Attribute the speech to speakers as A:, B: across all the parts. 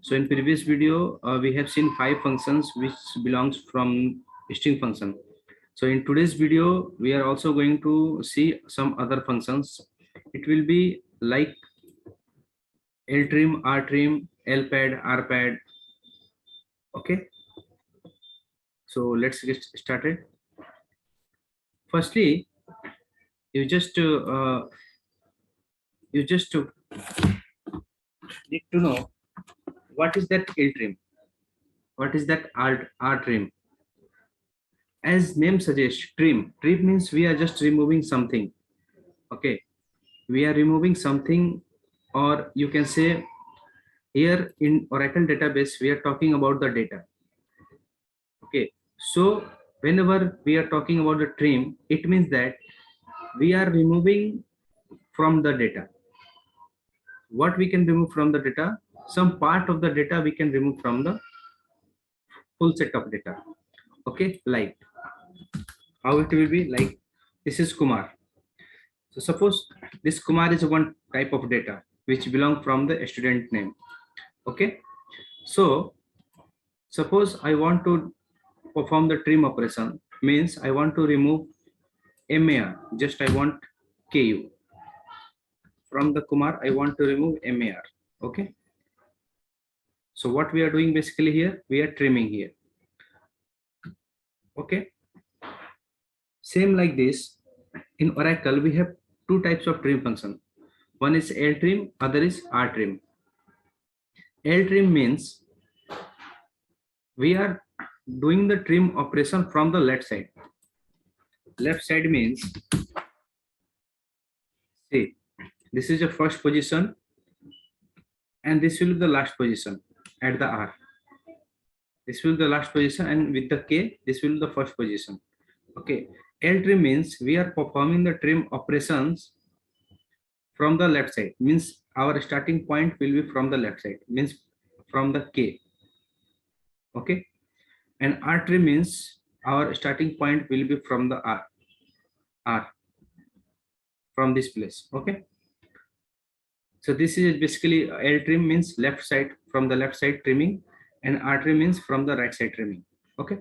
A: So in previous video, we have seen 5 functions which belongs from string function. So in today's video, we are also going to see some other functions. It will be like LTRIM, RTRIM, LPAD, RPAD. Okay. So let's get started. Firstly, you just need to know what is that LTRIM, what is that RTRIM. As name suggests, trim means we are just removing something. Okay, we are removing something, or you can say here in Oracle database we are talking about the data. Okay, so whenever we are talking about the trim, it means that we are removing from the data. What we can remove from the data? Some part of the data we can remove from the full set of data. Okay, like how it will be, like this is Kumar. So suppose this Kumar is one type of data which belong from the student name. Okay, so suppose I want to perform the trim operation, means I want to remove MAR, just I want KU. From the Kumar, I want to remove MAR. Okay, so what we are doing basically here, we are trimming here. Okay, same like this, in Oracle we have two types of trim function. One is LTRIM, other is RTRIM. LTRIM means we are doing the trim operation from the left side. Left side means, see, this is the first position and this will be the last position at the R. This will be the last position, and with the K, this will be the first position. Okay, LTRIM means we are performing the trim operations from the left side, means our starting point will be from the left side, means from the K. Okay, and RTRIM means our starting point will be from the R, from this place. Okay, so this is basically LTRIM means left side, from the left side trimming, and RTRIM means from the right side trimming. Okay,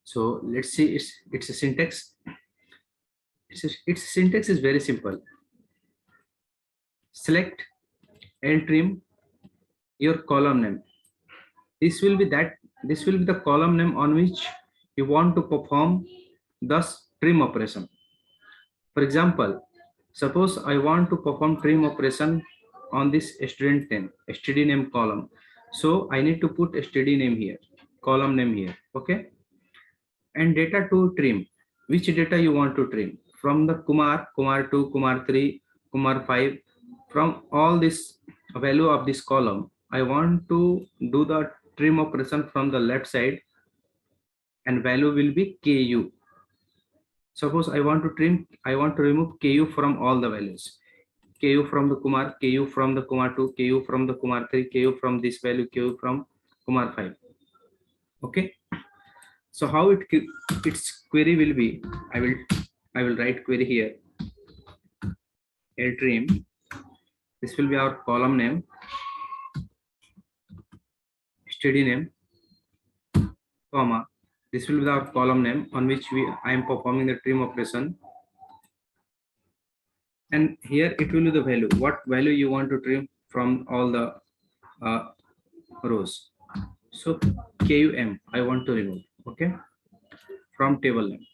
A: so let's see its a syntax. Its syntax is very simple. Select LTRIM your column name. This will be the column name on which you want to perform thus trim operation. For example, suppose I want to perform trim operation on this student name, std name column. So I need to put std name here, column name here. Okay, and data to trim. Which data you want to trim? From the Kumar 2, Kumar 3, Kumar 5. From all this value of this column, I want to do the trim operation from the left side, and value will be KU. Suppose I want to remove KU from all the values. KU from the Kumar, KU from the Kumar 2, KU from the Kumar 3, KU from this value, KU from Kumar 5. Okay, so how its query will be, I will write query here. LTRIM, this will be our column name, std name, comma, this will be our column name on which I am performing the trim operation, and here it will be the value, what value you want to trim from all the rows. So KUM I want to remove. Okay, from table name,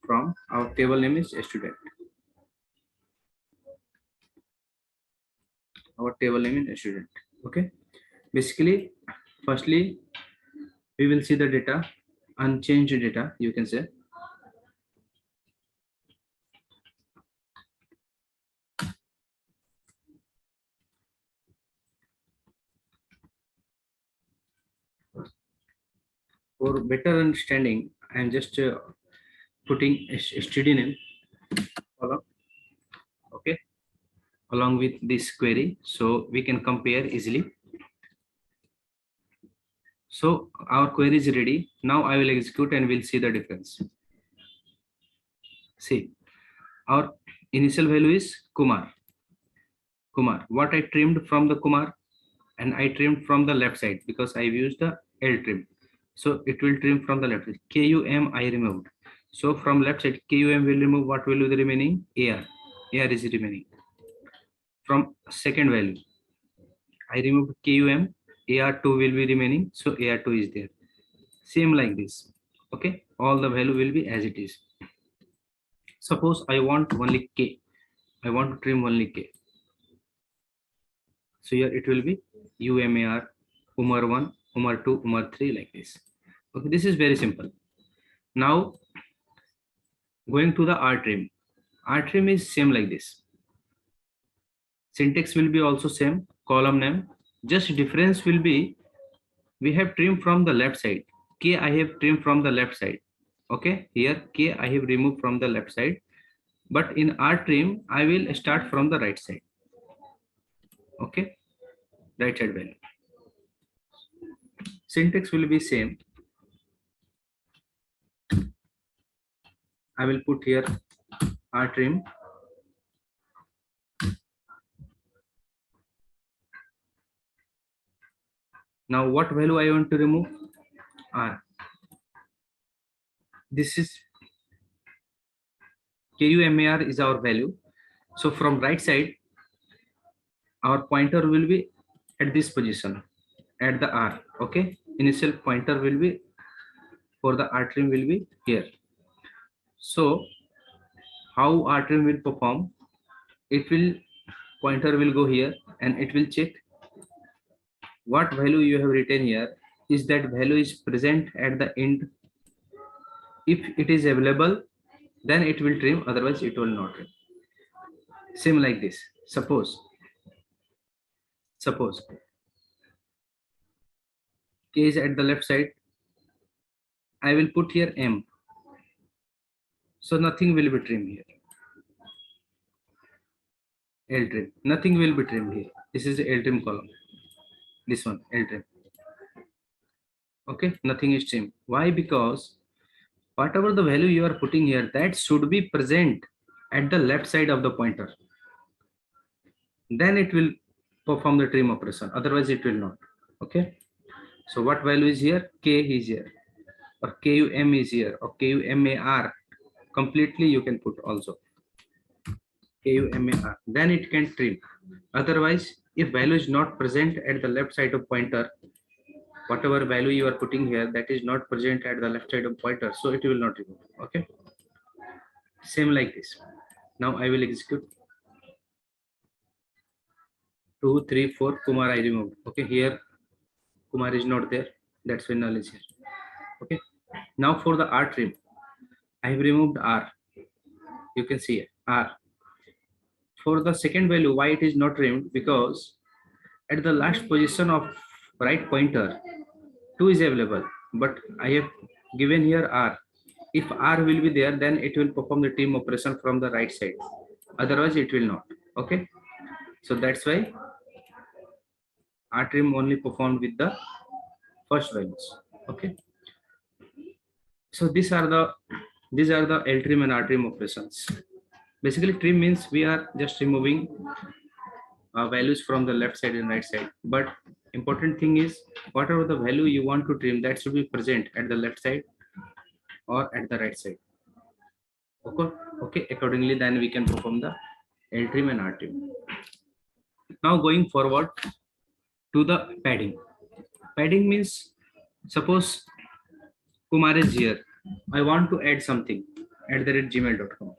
A: from our table name is student. Our table name is student. Okay, basically firstly we will see the data, unchanged data, you can say. For better understanding, I am just putting a std name column, okay, along with this query, so we can compare easily. So our query is ready. Now I will execute and we'll see the difference. See, our initial value is Kumar. Kumar. What I trimmed from the Kumar, and I trimmed from the left side because I've used the LTRIM. So it will trim from the left side. KUM I removed. So from left side, KUM will remove. What will be the remaining? AR. AR is remaining. From second value, I removed KUM. AR2 will be remaining. So AR2 is there. Same like this. Okay. All the value will be as it is. Suppose I want only K. I want to trim only K. So here it will be UMAR, UMAR1, UMAR2, UMAR3 like this. Okay, this is very simple. Now going to the RTRIM. RTRIM is same like this. Syntax will be also same, column name. Just difference will be we have trimmed from the left side. K I have trimmed from the left side. Okay, here K I have removed from the left side. But in RTRIM, I will start from the right side. Okay, right side value. Syntax will be same. I will put here RTRIM. Now what value I want to remove? R. This is KUMAR is our value. So from right side, our pointer will be at this position, at the R. Okay, initial pointer will be for the RTRIM will be here. So how RTRIM will perform? It will pointer will go here and it will check what value you have written here. Is that value is present at the end? If it is available, then it will trim, otherwise it will not trim. Same like this. Suppose K is at the left side. I will put here M. So nothing will be trimmed here. LTRIM. Nothing will be trimmed here. This is the LTRIM column. This one, LTRIM. Okay, nothing is trimmed. Why? Because whatever the value you are putting here, that should be present at the left side of the pointer. Then it will perform the trim operation. Otherwise, it will not. Okay. So what value is here? K is here, or KUM is here, or KUMAR. Completely you can put also KUMAR. Then it can trim. Otherwise, if value is not present at the left side of pointer, whatever value you are putting here, that is not present at the left side of pointer, so it will not remove. Okay. Same like this. Now I will execute. 2, 3, 4. Kumar I removed. Okay. Here Kumar is not there. That's why null is here. Okay. Now for the RTRIM, I have removed R. You can see it, R. For the second value, why it is not trimmed? Because at the last position of right pointer, 2 is available, but I have given here R. If R will be there, then it will perform the trim operation from the right side. Otherwise, it will not. Okay. So that's why RTRIM only performed with the first values. Okay. So these are the LTRIM and RTRIM operations. Basically, trim means we are just removing values from the left side and right side. But important thing is whatever the value you want to trim, that should be present at the left side or at the right side. Okay. Okay. Accordingly, then we can perform the LTRIM and RTRIM. Now going forward to the padding. Padding means suppose Kumar is here. I want to add something @gmail.com.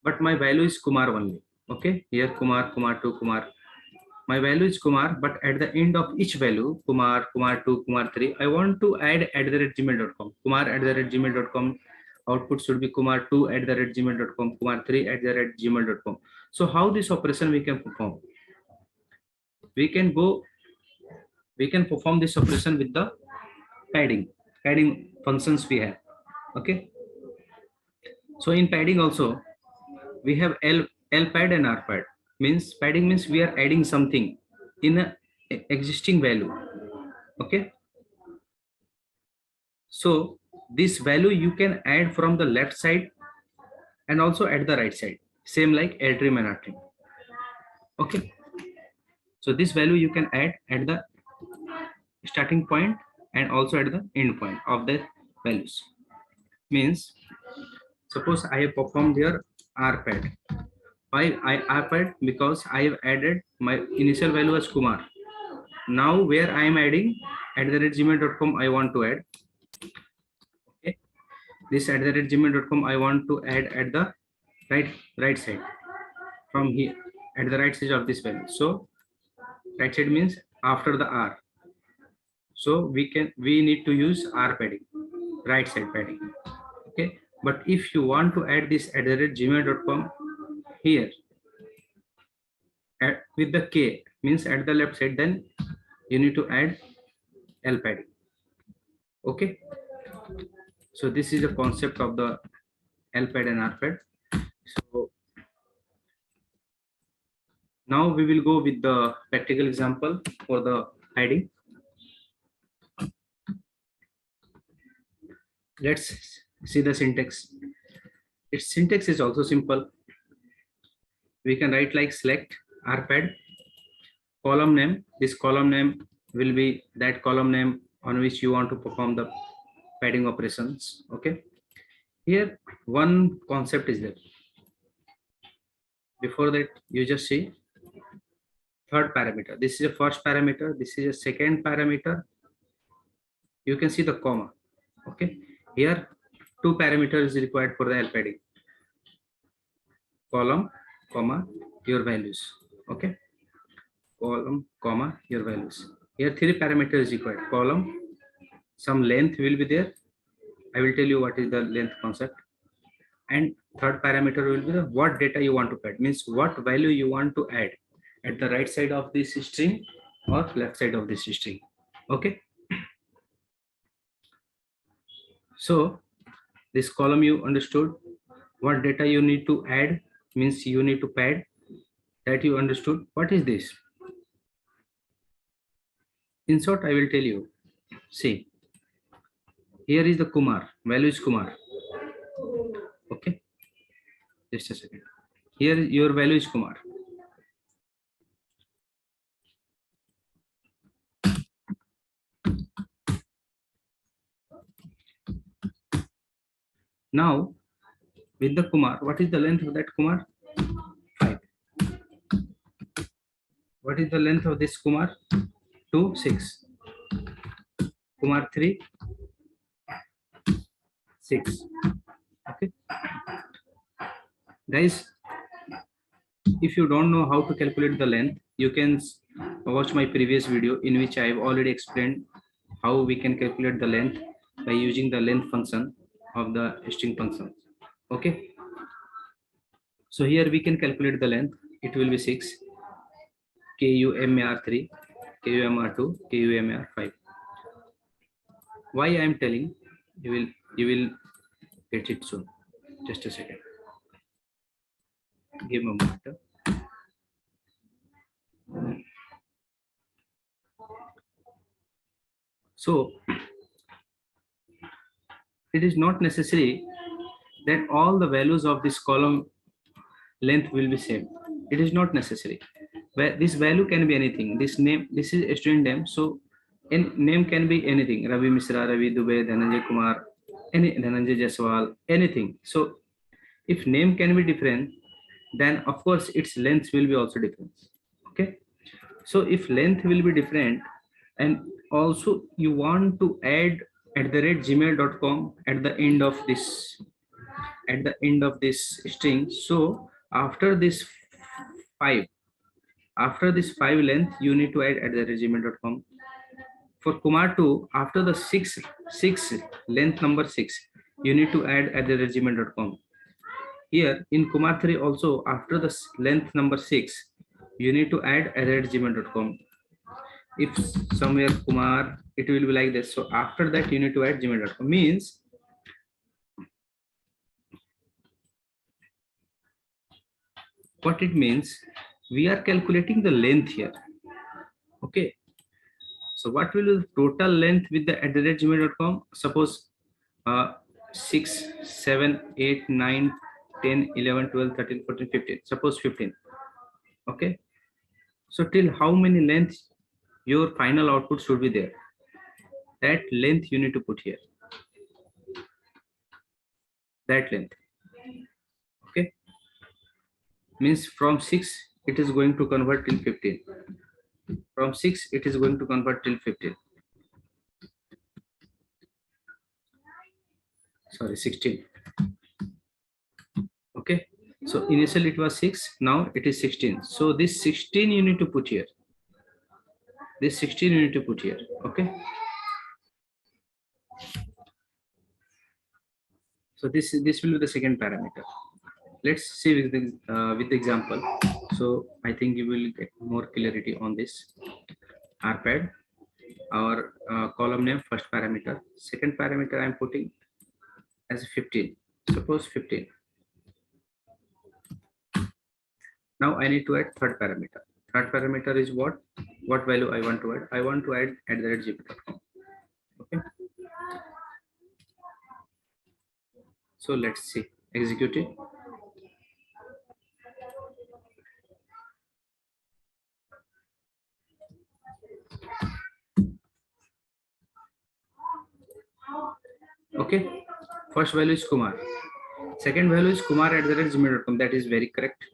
A: But my value is Kumar only. Okay. Here Kumar, Kumar2, Kumar. My value is Kumar, but at the end of each value, Kumar, Kumar2, Kumar3, I want to add @gmail.com. Kumar @gmail.com. Output should be Kumar2 @gmail.com, Kumar3 @gmail.com. So how this operation we can perform? We can perform this operation with the padding functions we have. Okay. So in padding also we have LPAD and RPAD. Means padding means we are adding something in a existing value. Okay. So this value you can add from the left side and also at the right side. Same like LTRIM and RTRIM. Okay, so this value you can add at the starting point and also at the end point of the values. Means suppose I have performed here RPAD. Why I RPAD? Because I have added my initial value as Kumar. Now where I am adding @gmail.com I want to add. Okay, this @gmail.com I want to add at the right side from here at the right side of this value. So right side means after the R. So we need to use R padding, right side padding. Okay, but if you want to add this @gmail.com here with the K means at the left side, then you need to add LPAD. Okay, so this is the concept of the LPAD and RPAD. So now we will go with the practical example for the padding. Let's see the syntax. Its syntax is also simple. We can write like select RPAD column name. This column name will be that column name on which you want to perform the padding operations. Okay, here one concept is there. Before that, you just see third parameter. This is a first parameter. This is a second parameter. You can see the comma. Okay, here two parameters is required for the LPAD. Column, comma, your values. Okay, column, comma, your values. Here three parameters is required. Column, some length will be there. I will tell you what is the length concept. And third parameter will be the what data you want to add, means what value you want to add at the right side of this string or left side of this string. Okay, so this column you understood. What data you need to add means you need to pad, that you understood. What is this? In short, I will tell you. See, here is the Kumar, value is Kumar. Okay, just a second. Here your value is Kumar. Now with the Kumar, what is the length of that Kumar? 5. What is the length of this Kumar? 2, 6. Kumar 3, 6. Okay, guys, if you don't know how to calculate the length, you can watch my previous video in which I have already explained how we can calculate the length by using the length function of the string function. Okay, so here we can calculate the length. It will be 6, KUMAR3, KUMAR2, KUMAR5. Why I am telling, you will get it soon. Just a second. Give me a moment. So it is not necessary that all the values of this column length will be same. It is not necessary. This value can be anything. This name, this is a student name, so name can be anything. Ravi Misra, Ravi Dubey, Dhananjay Kumar, any Dhananjay Jaswal, anything. So if name can be different, then of course its length will be also different. Okay, so if length will be different and also you want to add @gmail.com at the end of this string, so after this 5 length you need to add @gmail.com. For Kumar 2, after the 6 length number 6, you need to add @gmail.com. Here in Kumar 3 also, after the length number 6, you need to add @gmail.com. If somewhere Kumar, it will be like this. So after that you need to add gmail.com. Means what it means, we are calculating the length here. Okay, so what will be the total length with the @gmail.com? Suppose 6, 7, 8, 9, 10, 11, 12, 13, 14, 15. Suppose 15. Okay, So till how many lengths your final output should be there, that length you need to put here, that length. Okay, means from 6 it is going to convert till 15, from 6 it is going to convert till 15, sorry 16. Okay, so initially it was 6, now it is 16. So this 16 you need to put here, this 16 you need to put here. Okay, so this will be the second parameter. Let's see with the example. So I think you will get more clarity on this. RPAD, our column name, first parameter. Second parameter I'm putting as 15. Suppose 15. Now I need to add third parameter. Third parameter is what? What value I want to add? I want to add @gmail.com. Okay. So let's see. Execute it. Okay. First value is Kumar. Second value is kumar@gmail.com. That is very correct.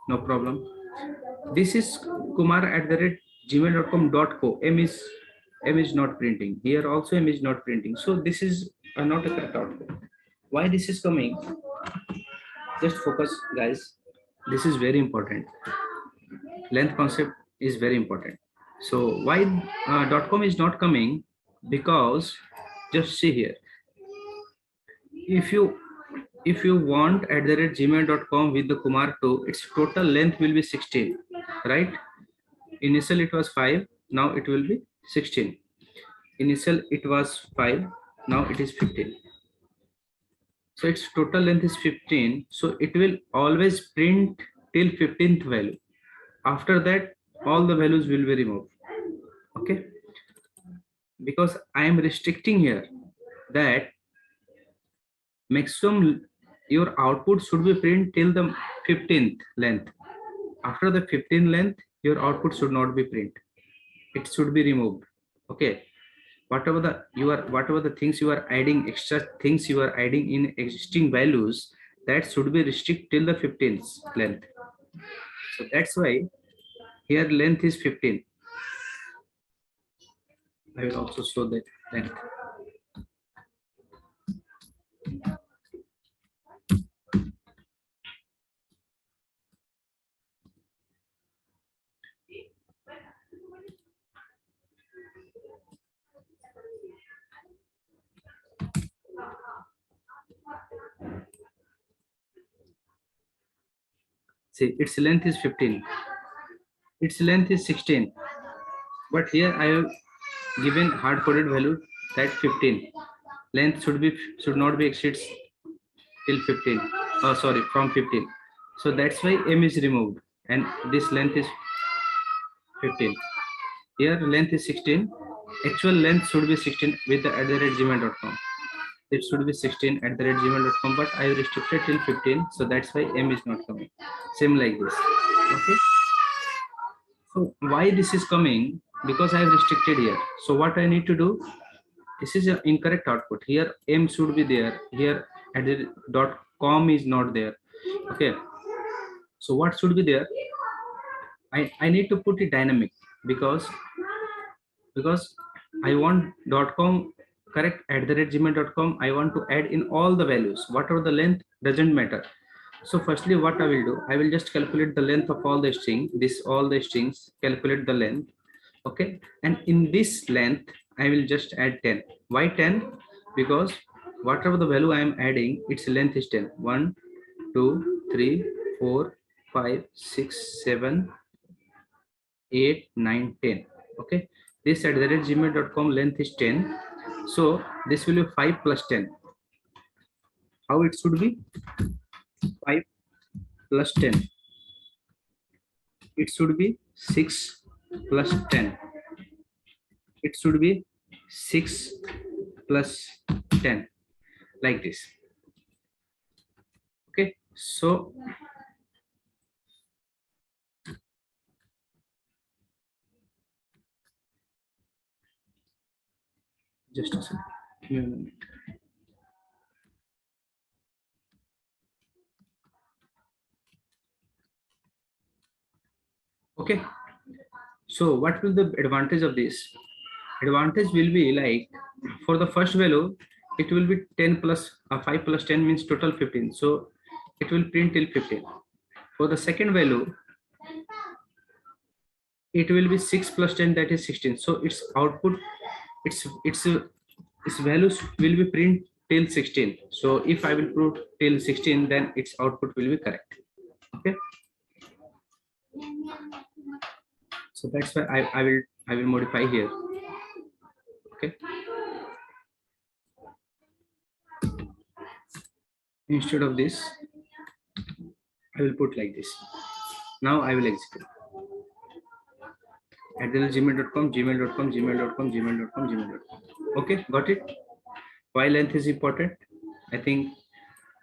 A: No problem. This is kumar@gmail.com.co. M is not printing. Here also M is not printing. So this is not a correct output. Why this is coming? Just focus, guys. This is very important. Length concept is very important. So why .com is not coming? Because just see here. If you want @gmail.com with the Kumar 2, its total length will be 16, right? Initial it was 5, now it will be 16. Initial it was 5, now it is 15. So its total length is 15. So it will always print till 15th value. After that, all the values will be removed. Okay. Because I am restricting here that maximum your output should be print till the 15th length. After the 15th length, your output should not be print. It should be removed. Okay. Whatever the things you are adding, extra things you are adding in existing values, that should be restricted till the 15th length. So that's why here length is 15. I will also show that length. See, its length is 15. Its length is 16. But here I have given hard-coded value that 15. Length should not be exceeds till 15. Oh, sorry, from 15. So that's why M is removed and this length is 15. Here length is 16. Actual length should be 16 with the @gmail.com. It should be 16 @gmail.com, but I restricted till 15. So that's why M is not coming. Same like this. Okay. So why this is coming? Because I have restricted here. So what I need to do? This is an incorrect output. Here M should be there. Here .com is not there. Okay. So what should be there? I need to put it dynamic because I want .com correct @gmail.com. I want to add in all the values. Whatever the length doesn't matter. So firstly, what I will do, I will just calculate the length of all the strings. All the strings, calculate the length. Okay. And in this length, I will just add 10. Why 10? Because whatever the value I am adding, its length is 10. 1, 2, 3, 4, 5, 6, 7, 8, 9, 10. Okay. This @gmail.com length is 10. So this will be 5 plus 10. How it should be? 5 plus 10. It should be 6 plus 10. It should be 6 plus 10, like this. Okay, so Just a second. Give me a minute. Okay. So what will the advantage of this? Advantage will be like for the first value, it will be 10 plus 5 plus 10 means total 15. So it will print till 15. For the second value, it will be 6 plus 10, that is 16. So its output, its values will be print till 16. So if I will print till 16, then its output will be correct. Okay. So that's why I will modify here. Okay. Instead of this, I will put like this. Now I will execute. @gmail.com, gmail.com, gmail.com, gmail.com, gmail.com. Okay, got it? Why length is important? I think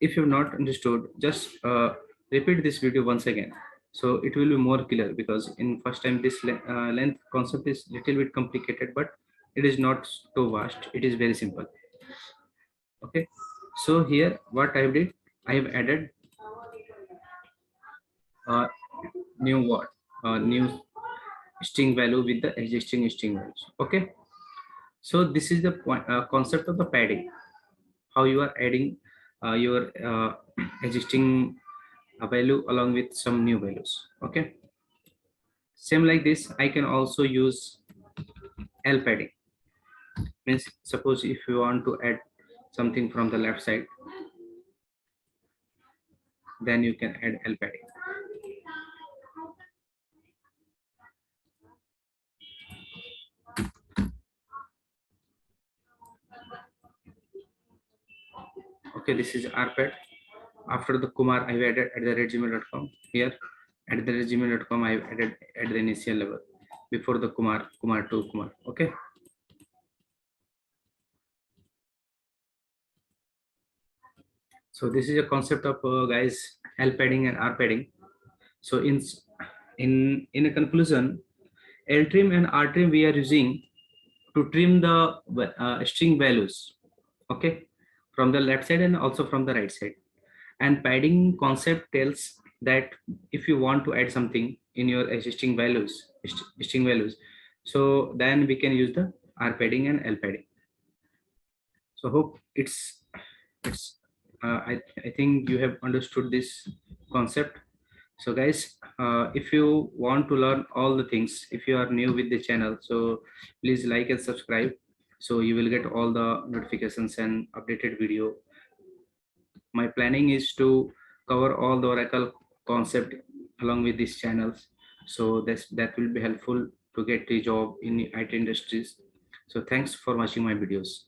A: if you've not understood, just repeat this video once again. So it will be more clear, because in first time this length concept is little bit complicated, but it is not so vast. It is very simple. Okay. So here what I did, I have added new word, new string value with the existing string values. Okay. So this is the point, concept of the padding. How you are adding your existing value along with some new values. Okay. Same like this, I can also use LPAD. Means suppose if you want to add something from the left side, then you can add LPAD. Okay, this is RPAD. After the Kumar, I've added @gmail.com. Here @gmail.com, I've added at the initial level. Before the Kumar 2 Kumar. Okay. So this is a concept of guys, LPADing and RPADing. So in a conclusion, LTRIM and RTRIM we are using to trim the string values. Okay, from the left side and also from the right side. And padding concept tells that if you want to add something in your existing values, string values, so then we can use the RPADing and LPADing. So hope it's I think you have understood this concept. So guys, if you want to learn all the things, if you are new with the channel, so please like and subscribe, so you will get all the notifications and updated video. My planning is to cover all the Oracle concept along with these channels, so that will be helpful to get a job in the IT industries. So thanks for watching my videos.